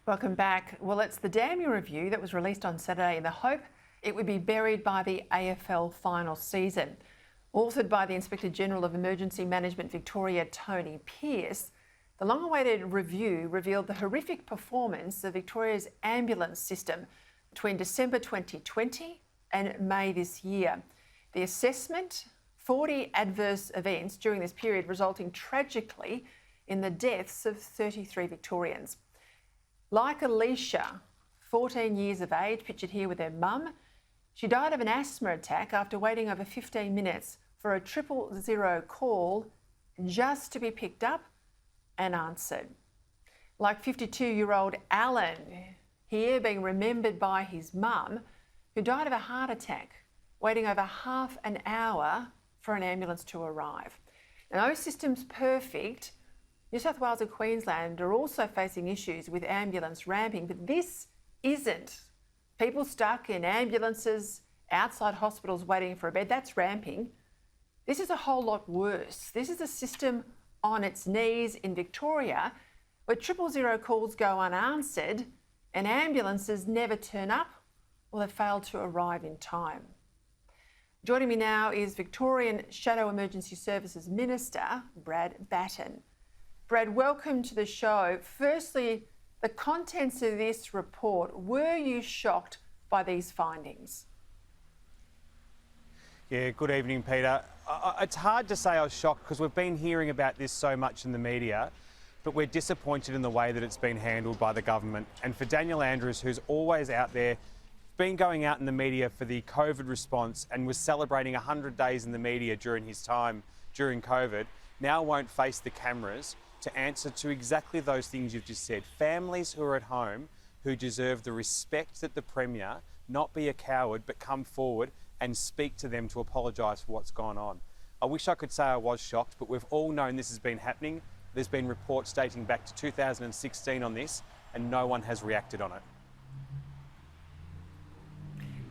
Welcome back. Well, it's the Damning Review that was released on Saturday in the hope it would be buried by the AFL final season. Authored by the Inspector General of Emergency Management Victoria, Tony Pearce, the long-awaited review revealed the horrific performance of Victoria's ambulance system between December 2020 and May this year. The assessment, 40 adverse events during this period, resulting tragically in the deaths of 33 Victorians. Like Alicia, 14 years of age, pictured here with her mum, she died of an asthma attack after waiting over 15 minutes for a 000 call just to be picked up and answered. Like 52-year-old Alan, here being remembered by his mum, who died of a heart attack, waiting over half an hour for an ambulance to arrive. Now, no system's perfect. New South Wales and Queensland are also facing issues with ambulance ramping, but this isn't. People stuck in ambulances outside hospitals waiting for a bed, that's ramping. This is a whole lot worse. This is a system on its knees in Victoria where 000 calls go unanswered and ambulances never turn up or they fail to arrive in time. Joining me now is Victorian Shadow Emergency Services Minister, Brad Battin. Brad, welcome to the show. Firstly, the contents of this report, were you shocked by these findings? Yeah, good evening, Peter. It's hard to say I was shocked because we've been hearing about this so much in the media, but we're disappointed in the way that it's been handled by the government. And for Daniel Andrews, who's always out there, been going out in the media for the COVID response and was celebrating 100 days in the media during his time during COVID, now won't face the cameras to answer to exactly those things you've just said. Families who are at home who deserve the respect that the Premier not be a coward but come forward and speak to them to apologise for what's gone on. I wish I could say I was shocked, but we've all known this has been happening. There's been reports dating back to 2016 on this and no one has reacted on it.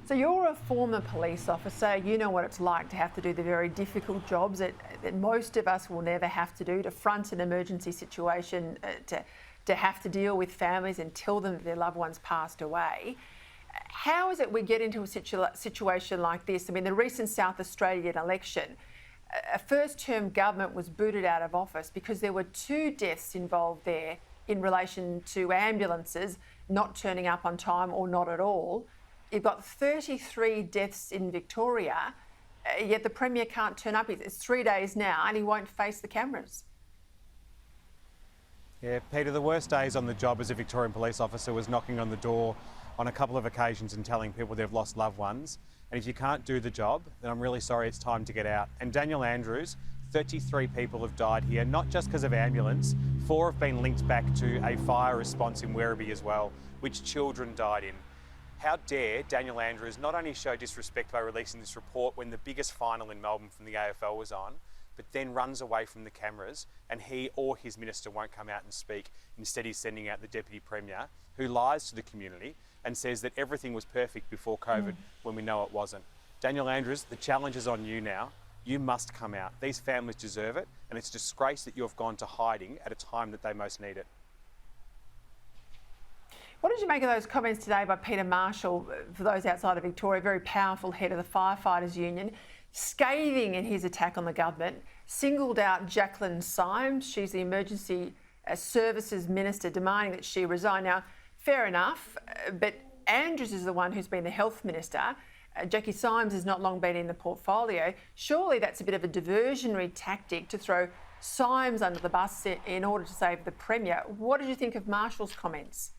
So you're a former police officer, you know what it's like to have to do the very difficult jobs that most of us will never have to do, to front an emergency situation, to have to deal with families and tell them that their loved ones passed away. How is it we get into a situation like this? I mean, the recent South Australian election, a first-term government was booted out of office because there were 2 deaths involved there in relation to ambulances not turning up on time or not at all. You've got 33 deaths in Victoria, yet the Premier can't turn up. It's 3 days now and he won't face the cameras. Yeah, Peter, the worst days on the job as a Victorian police officer was knocking on the door on a couple of occasions and telling people they've lost loved ones. And if you can't do the job, then I'm really sorry, it's time to get out. And Daniel Andrews, 33 people have died here, not just because of ambulance. 4 have been linked back to a fire response in Werribee as well, which children died in. How dare Daniel Andrews not only show disrespect by releasing this report when the biggest final in Melbourne from the AFL was on, but then runs away from the cameras and he or his minister won't come out and speak. Instead, he's sending out the Deputy Premier, who lies to the community and says that everything was perfect before COVID when we know it wasn't. Daniel Andrews, the challenge is on you now. You must come out. These families deserve it, and it's a disgrace that you have gone to hiding at a time that they most need it. What did you make of those comments today by Peter Marshall, for those outside of Victoria, very powerful head of the Firefighters Union, scathing in his attack on the government, singled out Jacqueline Symes, she's the Emergency Services Minister, demanding that she resign. Now, fair enough, but Andrews is the one who's been the Health Minister. Jackie Symes has not long been in the portfolio. Surely that's a bit of a diversionary tactic to throw Symes under the bus in order to save the Premier. What did you think of Marshall's comments?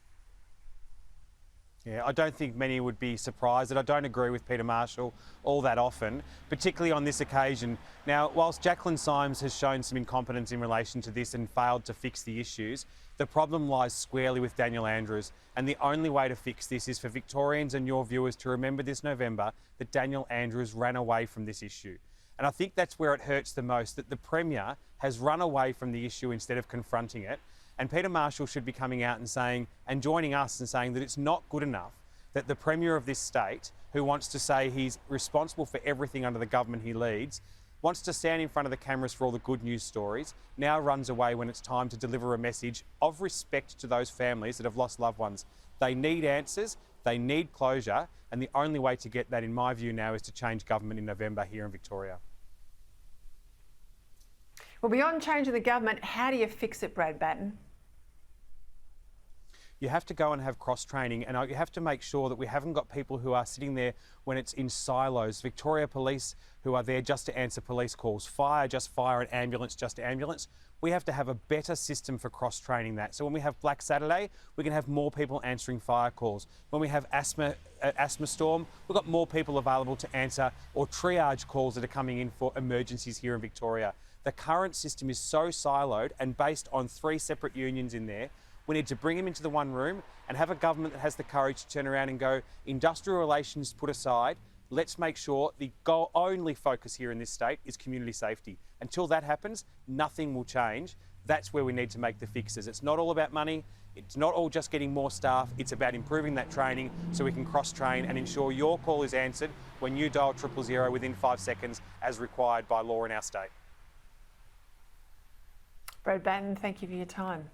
Yeah, I don't think many would be surprised that I don't agree with Peter Marshall all that often, particularly on this occasion. Now, whilst Jacqueline Symes has shown some incompetence in relation to this and failed to fix the issues, the problem lies squarely with Daniel Andrews. And the only way to fix this is for Victorians and your viewers to remember this November that Daniel Andrews ran away from this issue. And I think that's where it hurts the most, that the Premier has run away from the issue instead of confronting it. And Peter Marshall should be coming out and saying, and joining us and saying that it's not good enough that the Premier of this state, who wants to say he's responsible for everything under the government he leads, wants to stand in front of the cameras for all the good news stories, now runs away when it's time to deliver a message of respect to those families that have lost loved ones. They need answers, they need closure, and the only way to get that, in my view now, is to change government in November here in Victoria. Well, beyond changing the government, how do you fix it, Brad Battin? You have to go and have cross-training, and you have to make sure that we haven't got people who are sitting there when it's in silos. Victoria Police who are there just to answer police calls, fire just fire, and ambulance just ambulance. We have to have a better system for cross-training that. So when we have Black Saturday, we can have more people answering fire calls. When we have asthma storm, we've got more people available to answer or triage calls that are coming in for emergencies here in Victoria. The current system is so siloed and based on 3 separate unions in there. We need to bring them into the one room and have a government that has the courage to turn around and go, industrial relations put aside, let's make sure the only focus here in this state is community safety. Until that happens, nothing will change. That's where we need to make the fixes. It's not all about money. It's not all just getting more staff. It's about improving that training so we can cross-train and ensure your call is answered when you dial 000 within 5 seconds as required by law in our state. Brad Battin, thank you for your time.